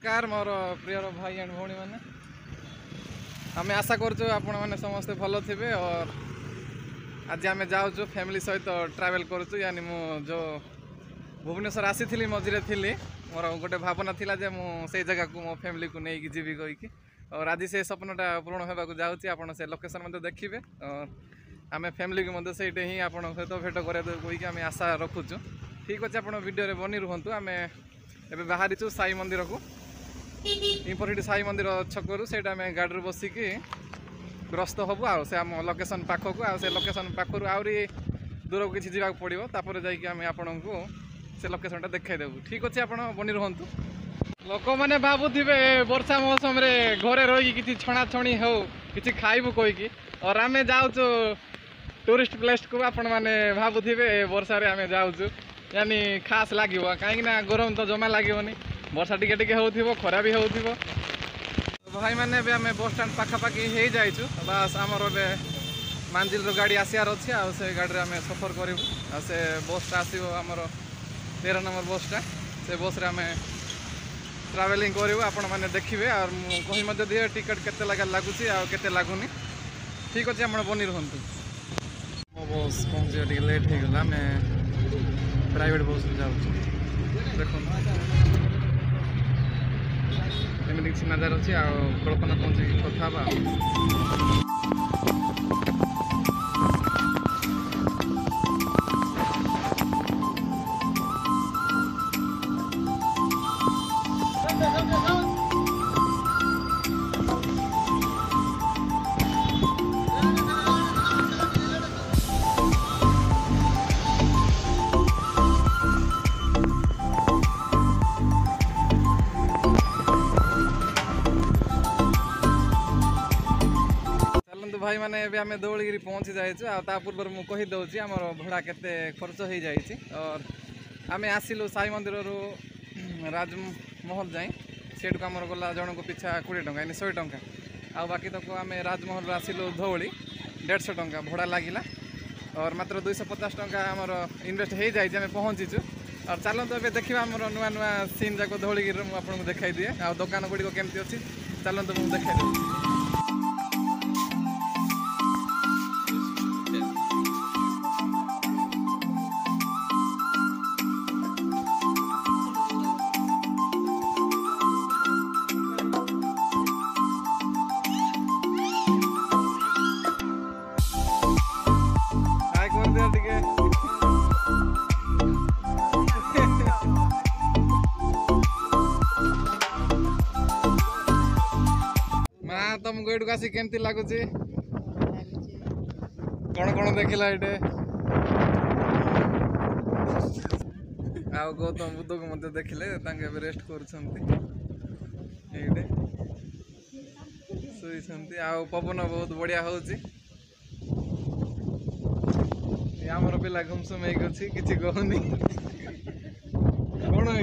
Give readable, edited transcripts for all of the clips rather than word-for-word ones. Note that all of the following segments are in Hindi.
नमस्कार मोर प्रिय भाई एंड भौणी मैंने आम आशा करूँ आपण मैंने समस्ते भल थे और आज आम जाऊँ फैमिली सहित ट्रैवल करूँ यानी मु जो भुवनेश्वर आसी मझे थी मोर गोटे भावना थिला जे से जगह को मो फैमिली को लेकिन जीवी कहीकि और आज से सपनटा पूर्ण होगा जाऊँगी आप से लोकेशन देखिए और आम फैमिली को से ही आप सहित भेट कर कहीकि आम आशा रखुचु। ठीक अच्छे आप वीडियो बनी रुहतु। आम एबे बाहरीचु साई मंदिर को इंपरहिट साई मंदिर छकरू से गाड़ी बसिकी ग्रस्त हबु आ से आम लोकेशन पाखक आ से लोकेशन पाखर आहरी दूर को किसी जावाक पड़ो तापर जाकि आम आपण को से लोकेशनटा देखदेबू। ठीक अच्छे आप बनी रुहतु। लोक मैंने भावुवे वर्षा मौसम रे घरे रही कि छणाछणी हो कि खाइबू कहीकि और आम जाऊँ टूरिस्ट प्लेस को आपण मैंने भावुवे वर्षा रे आम जाऊँ यानी खास लगे कहीं गरम तो जमा लगे वर्षा टिके टिके हो खरा भी हो भाई मैंने आम बस स्टाण पाखापाखि हो जाइचु बास आमर ए मांजिल गाड़ी आसार अच्छे आ से गाड़ी आम सफर करूँ आ से बसटा आसो आमर 13 नंबर बसटा से बस आम ट्रावेलिंग करूँ आपण मैंने देखिए और कही दिए टिकट केते लगा लगुच आते लगुनि। ठीक अच्छे आप बनी रुहतु। मो बस पहुँचे लेट हो गला आम प्राइवेट बस जाऊँ देख एमती किसी नजार अच्छी आ कल्पना पहुँचे कथा भाई मैंने आम दौड़गिरी पहुँची जाइए आ पूर्व मुझे कहीदे आम भड़ा केते खर्च हो जाए और आम आसिलु साई मंदिर राजमहल जाए सेठ को आमर गला जन को पिछा 20 टंका यानी 100 टंका आ बाकी तक आम राजमहल आसिलु धौली 150 टंका भड़ा लगिला और मात्र 250 टंका आमर इनवेस्ट हो जाए आम पहुँचीचु। और चलते ए देखा आम नुआ नुआ सीन जाक धौलगिरी मुझे देखा दिए आ दुकान गुड़िक केमती अच्छी चलते मुझे देखा तुमको एटू आसी केमती लगुच कौन कौन देखला ये आ गौतम बुद्ध को मत देखिले रेस्ट कर पवन बहुत बढ़िया हो आमर पिला घुमसुम होगी किसी कहनी कौन है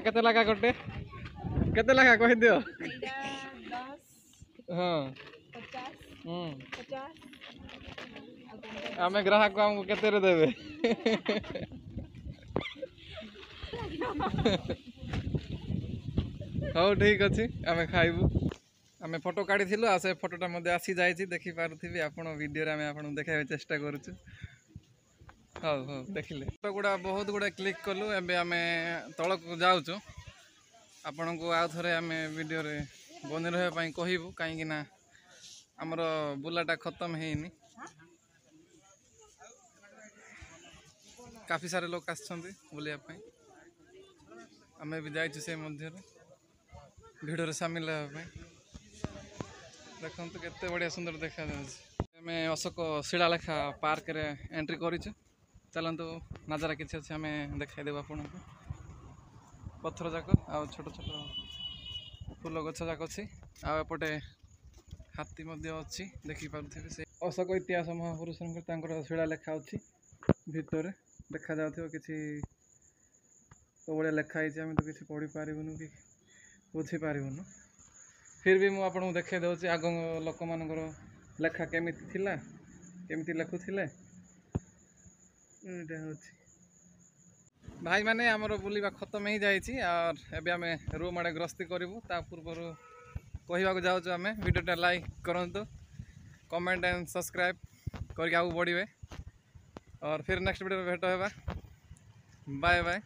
केते लगा गोटे केते लगा कह दियो हाँ 50 आम ग्राहक को हमको केते रे देबे हाँ ठीक अच्छे आम खाइबू आम फोटो काढ़ी आ से फोटोटा मध्य आसी जाए देखी पारे आपण वीडियो आम आपको देखा चेष्टा करूँ ହଉ ହଉ ଦେଖିଲେ ଫଟୋ ଗୁଡ଼ା ବହୁତ ଗୁଡ଼ା କ୍ଲିକ୍ କଲୁ। ଏବେ ଆମେ ତଳକୁ ଯାଉଛୁ। ଆପଣଙ୍କୁ ଆଉ ଥରେ ଆମେ ଭିଡ଼ିଓରେ ବନି ରହିବା ପାଇଁ କହିବୁ, କାହିଁକି ନା ଆମର ବୁଲାଟା ଖତମ ହେଇନି। କାଫି ସାରା ଲୋକ ଆସିଛନ୍ତି ବୁଲିବା ପାଇଁ। ଆମେ ବି ଯାଇଛୁ ସେ ମଧ୍ୟରେ ଭିଡ଼ିଓରେ ସାମିଲ ହେବା ପାଇଁ। ଦେଖନ୍ତୁ କେତେ ବଢ଼ିଆ ସୁନ୍ଦର ଦେଖାଯାଉଛି। ଆମେ ଅଶୋକ ଶିଳାଲେଖା ପାର୍କରେ ଏଣ୍ଟ୍ରି କରିଛୁ। ଚାଲନ୍ତୁ ନଜାରା କିଛି ଅଛି ଆମେ ଦେଖାଇଦେବୁ ଆପଣଙ୍କୁ। ପଥର ଯାକ ଆଉ ଛୋଟ ଛୋଟ ଫୁଲ ଗଛ ଯାକ ଅଛି। ଆଉ ଏପଟେ ହାତୀ ମଧ୍ୟ ଅଛି, ଦେଖିପାରୁଥିବେ। ସେ ଅଶୋକ ଇତିହାସ ମହାପୁରୁଷଙ୍କ ତାଙ୍କର ଶିଳାଲେଖା ଅଛି ଭିତରେ, ଦେଖାଯାଉଥିବ। କିଛି କେଉଁଭଳିଆ ଲେଖା ହେଇଛି ଆମେ ତ କିଛି ପଢ଼ିପାରିବୁନୁ କି ବୁଝିପାରିବୁନୁ। ଫିର୍ ବି ମୁଁ ଆପଣଙ୍କୁ ଦେଖାଇ ଦେଉଛି ଆଗ ଲୋକମାନଙ୍କର ଲେଖା କେମିତି ଥିଲା, କେମିତି ଲେଖୁଥିଲେ। ଏଇଟା ହେଉଛି ଭାଇମାନେ, ଆମର ବୁଲିବା ଖତମ ହେଇଯାଇଛି। ଆଉ ଏବେ ଆମେ ରୁମ୍ ଆଡ଼େ ଗ୍ରସ୍ତି କରିବୁ। ତା ପୂର୍ବରୁ କହିବାକୁ ଯାଉଛୁ ଆମେ ଭିଡ଼ିଓଟା ଲାଇକ୍ କରନ୍ତୁ, कमेंट एंड सब्सक्राइब करके आगे बढ़े। और फिर नेक्स्ट वीडियो में भेट होगा। Bye bye.